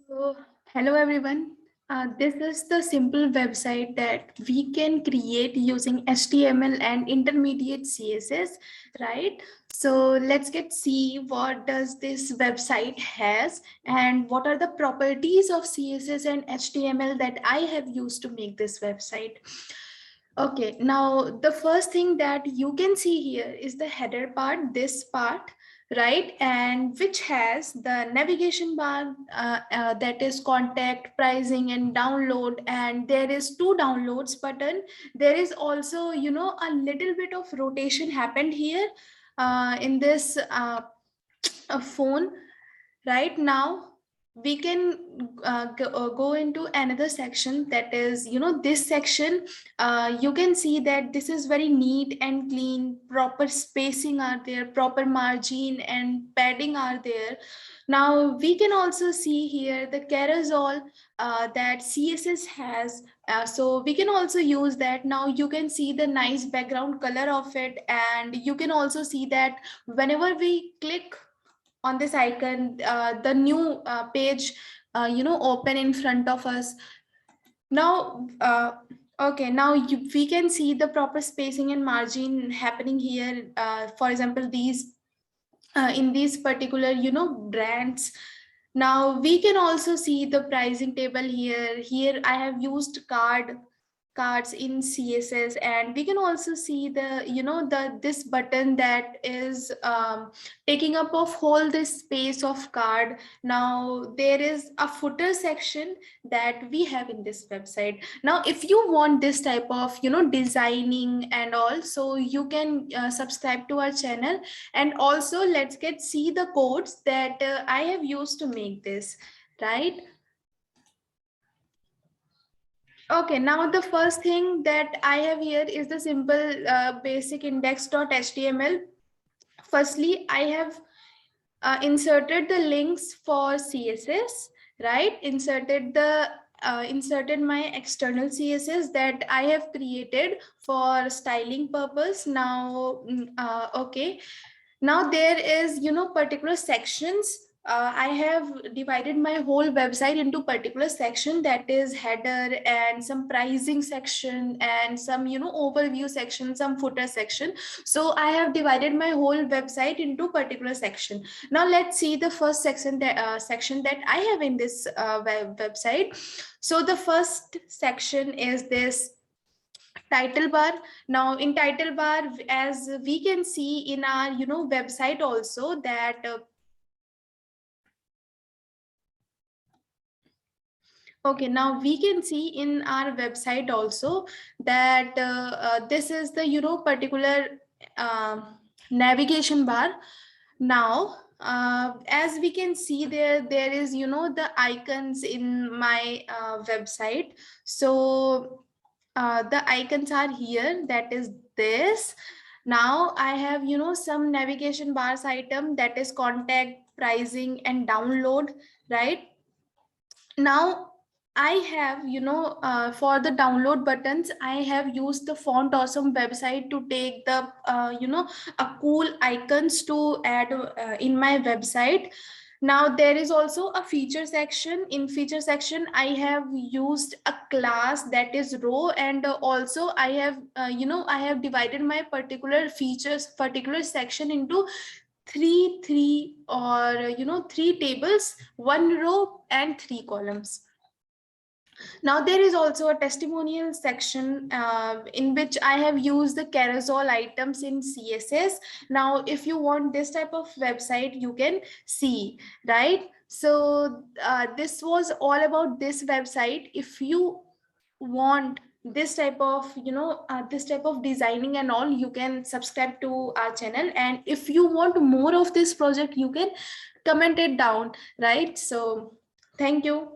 So, hello everyone. This is the simple website that we can create using HTML and intermediate CSS, right? So let's get see what does this website has and what are the properties of CSS and HTML that I have used to make this website. Okay, now the first thing that you can see here is the header part, this part, right? And which has the navigation bar that is contact, pricing, and download. And there is two downloads button. There is also, a little bit of rotation happened here in this phone right now. We can go into another section, that is this section. You can see that this is very neat and clean, proper spacing are there, proper margin and padding are there. Now we can also see here the carousel that CSS has, so we can also use that. Now you can see the nice background color of it, and you can also see that whenever we click on this icon, the new page open in front of us. Now okay, now we can see the proper spacing and margin happening here. For example, these in these particular brands. Now we can also see the pricing table here. I have used cards in CSS, and we can also see the this button that is taking up of whole this space of card. Now there is a footer section that we have in this website. Now if you want this type of designing and all, so you can subscribe to our channel. And also let's get see the codes that I have used to make this, right? Okay, now the first thing that I have here is the simple basic index.html. Firstly, I have inserted the links for CSS, right? Inserted my external CSS that I have created for styling purpose. Now, okay. Now there is, particular sections. I have divided my whole website into particular section, that is header and some pricing section and some, overview section, some footer section. So I have divided my whole website into particular section. Now let's see the first section that I have in this website. So the first section is this title bar. Now in title bar, as we can see in our website also, that okay, now we can see in our website also that this is the particular navigation bar. Now as we can see, there is the icons in my website. So the icons are here, that is this. Now I have some navigation bars item, that is contact, pricing, and download, right? Now I have for the download buttons, I have used the Font Awesome website to take the a cool icons to add in my website. Now there is also a feature section. In feature section, I have used a class, that is row, and also I have I have divided my particular section into three or three tables, one row and three columns. Now there is also a testimonial section in which I have used the carousel items in CSS. Now if you want this type of website, you can see, right? So this was all about this website. If you want this type of this type of designing and all, you can subscribe to our channel. And if you want more of this project, you can comment it down, right? So thank you.